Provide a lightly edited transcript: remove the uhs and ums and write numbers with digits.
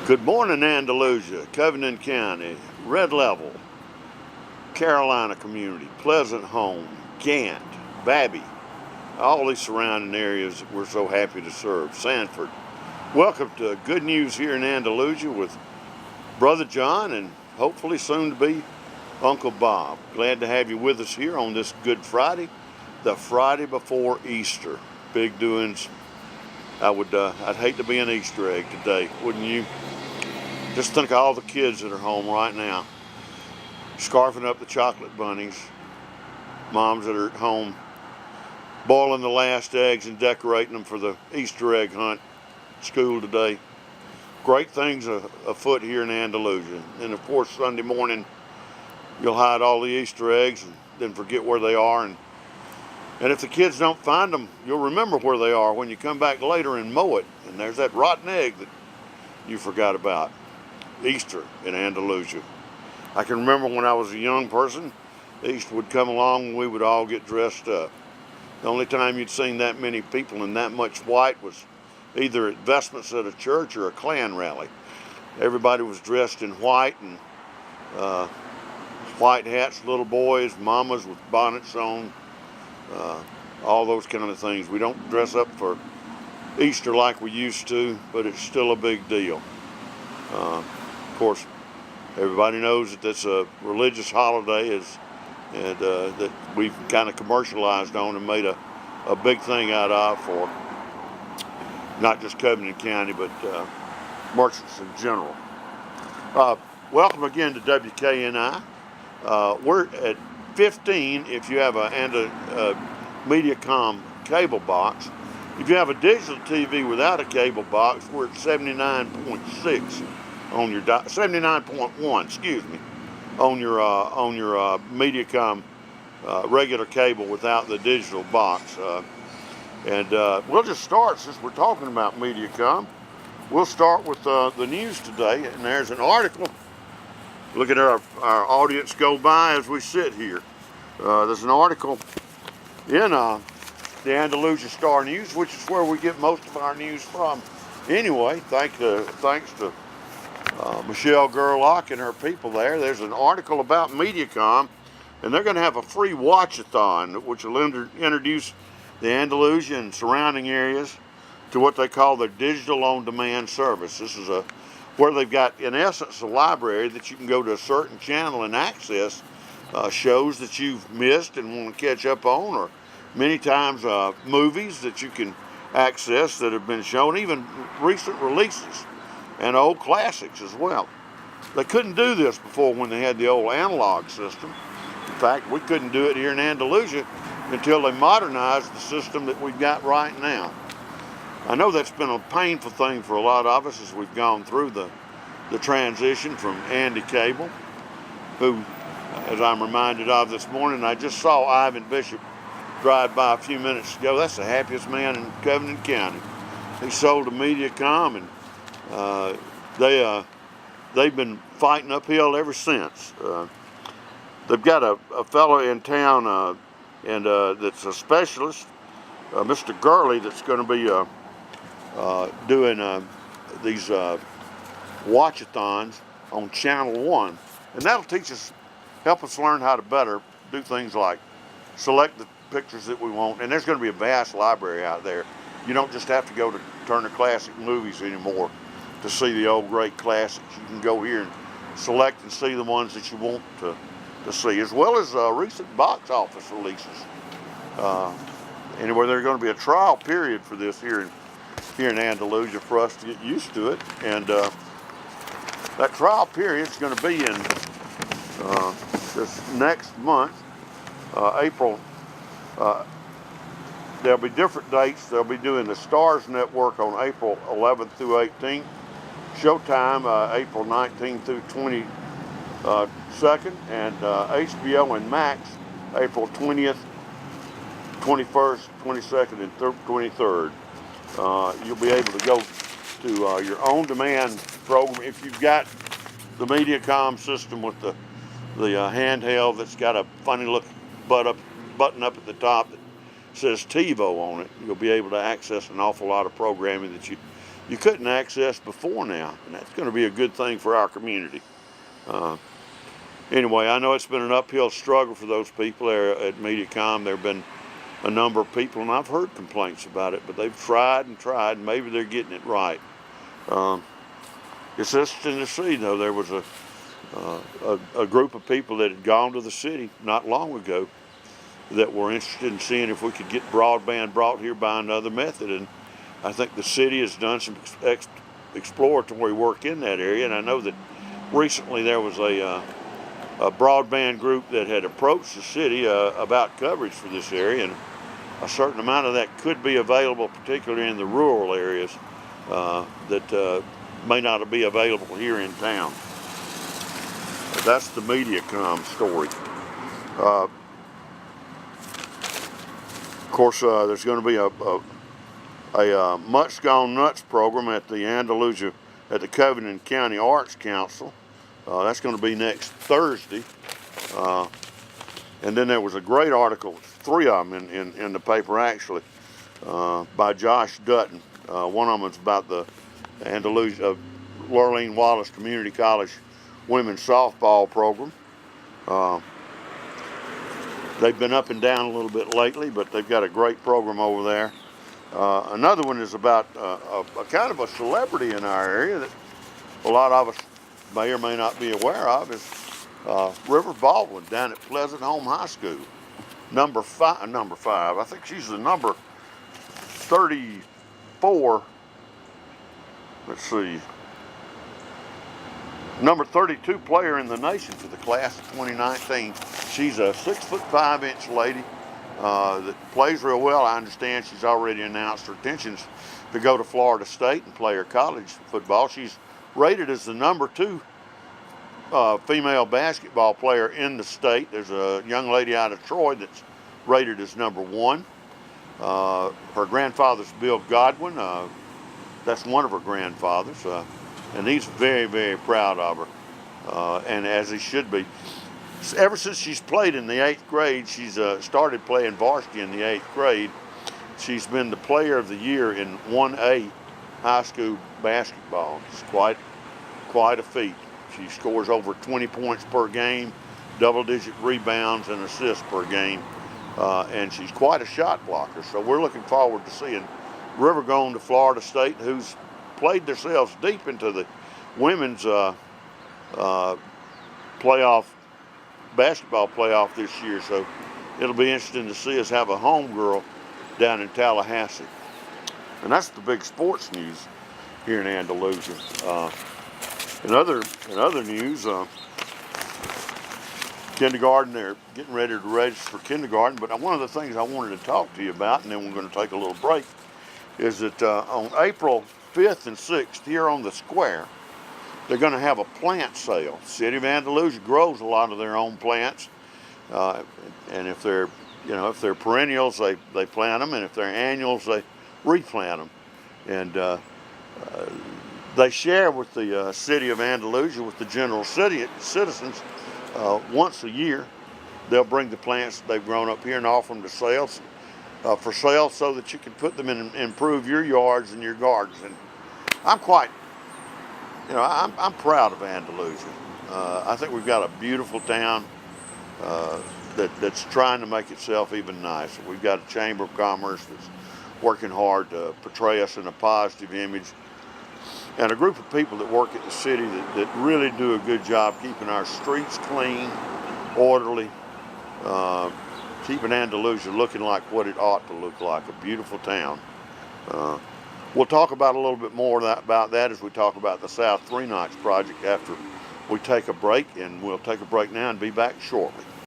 Good morning, Andalusia, Covington County, Red Level, Carolina Community, Pleasant Home, Gant, Babby, all these surrounding areas that we're so happy to serve. Sanford. Welcome to Good News here in Andalusia with Brother John and hopefully soon to be Uncle Bob. Glad to have you with us here on this Good Friday, the Friday before Easter. Big doings. I'd hate to be an Easter egg today, wouldn't you? Just think of all the kids that are home right now, scarfing up the chocolate bunnies, moms that are at home boiling the last eggs and decorating them for the Easter egg hunt school today. Great things afoot here in Andalusia. And of course, Sunday morning, you'll hide all the Easter eggs and then forget where they are. And if the kids don't find them, you'll remember where they are when you come back later and mow it. And there's that rotten egg that you forgot about. Easter in Andalusia. I can remember when I was a young person, Easter would come along and we would all get dressed up. The only time you'd seen that many people in that much white was either at vestments at a church or a Klan rally. Everybody was dressed in white and white hats, little boys, mamas with bonnets on, all those kind of things. We don't dress up for Easter like we used to, but it's still a big deal. Of course, everybody knows that that's a religious holiday and that we've kind of commercialized on and made a big thing out of for not just Covington County, but merchants in general. Welcome again to WKNI. We're at 15 if you have a Mediacom cable box. If you have a digital TV without a cable box, we're at 79.6 on your 79.1, excuse me, on your Mediacom regular cable without the digital box. And we'll just start since we're talking about Mediacom. We'll start with the news today, and there's an article. Look at our audience go by as we sit here. There's an article in the Andalusia Star News, which is where we get most of our news from. Anyway, thanks to Michelle Gerlach and her people there. There's an article about Mediacom, and they're going to have a free watch-a-thon, which will introduce the Andalusia and surrounding areas to what they call their digital on-demand service. This is where they've got, in essence, a library that you can go to a certain channel and access shows that you've missed and want to catch up on, or many times movies that you can access that have been shown, even recent releases and old classics as well. They couldn't do this before when they had the old analog system. In fact, we couldn't do it here in Andalusia until they modernized the system that we've got right now. I know that's been a painful thing for a lot of us as we've gone through the transition from Andy Cable, who, as I'm reminded of this morning, I just saw Ivan Bishop drive by a few minutes ago. That's the happiest man in Covington County. He sold to Mediacom, and they've been fighting uphill ever since. They've got a fellow in town and that's a specialist, Mr. Gurley, that's going to be doing these watch-a-thons on Channel 1. And that'll help us learn how to better do things like select the pictures that we want. And there's going to be a vast library out there. You don't just have to go to Turner Classic Movies anymore to see the old great classics. You can go here and select and see the ones that you want to see, as well as recent box office releases. Anyway, there's going to be a trial period for this here in Andalusia for us to get used to it, and that trial period is going to be in this next month, April. There'll be different dates. They'll be doing the Stars Network on April 11th through 18th, Showtime April 19th through 22nd, and HBO and Max April 20th, 21st, 22nd, and 23rd. You'll be able to go to your on-demand program if you've got the Mediacom system with the handheld that's got a funny look button up at the top that says TiVo on it. You'll be able to access an awful lot of programming that you you couldn't access before now, and that's going to be a good thing for our community. Anyway, I know it's been an uphill struggle for those people there at MediaCom. There have been a number of people, and I've heard complaints about it, but they've tried and tried, and maybe they're getting it right. It's interesting to see, though. There was a group of people that had gone to the city not long ago that were interested in seeing if we could get broadband brought here by another method, and I think the city has done some exploratory work in that area, and I know that recently there was a broadband group that had approached the city about coverage for this area, and a certain amount of that could be available, particularly in the rural areas that may not be available here in town. That's the MediaCom story. Of course, there's going to be a Much Gone Nuts program at the Covington County Arts Council. That's going to be next Thursday. And then there was a great article, 3 of them in the paper actually, by Josh Dutton. One of them is about the Andalusia, Lurleen Wallace Community College women's softball program. They've been up and down a little bit lately, but they've got a great program over there. Another one is about a kind of a celebrity in our area that a lot of us may or may not be aware of, is River Baldwin down at Pleasant Home High School. Number five, I think she's the number 34, let's see, number 32 player in the nation for the class of 2019. She's a 6'5" lady that plays real well. I understand she's already announced her intentions to go to Florida State and play her college football. She's rated as the number 2 female basketball player in the state. There's a young lady out of Troy that's rated as number 1. Her grandfather's Bill Godwin. That's one of her grandfathers, and he's very, very proud of her, and as he should be. Ever since she's played in the 8th grade, she's started playing varsity in the 8th grade. She's been the player of the year in 1A high school basketball. It's quite a feat. She scores over 20 points per game, double-digit rebounds and assists per game, and she's quite a shot blocker. So we're looking forward to seeing River going to Florida State, who's played themselves deep into the women's basketball playoff this year. So it'll be interesting to see us have a home girl down in Tallahassee. And that's the big sports news here in Andalusia. In other news, kindergarten, they're getting ready to register for kindergarten, but one of the things I wanted to talk to you about, and then we're going to take a little break, is that on April 5th and 6th here on the square, they're going to have a plant sale. The city of Andalusia grows a lot of their own plants, and if they're perennials, they plant them, and if they're annuals, they replant them. And they share with the city of Andalusia, with the general citizens, once a year. They'll bring the plants that they've grown up here and offer them to sales, for sale, so that you can put them in and improve your yards and your gardens. And I'm proud of Andalusia. I think we've got a beautiful town that's trying to make itself even nicer. We've got a Chamber of Commerce that's working hard to portray us in a positive image, and a group of people that work at the city that really do a good job keeping our streets clean, orderly, keeping Andalusia looking like what it ought to look like, a beautiful town. We'll talk about a little bit more about that as we talk about the South 3 Notch project after we take a break, and we'll take a break now and be back shortly.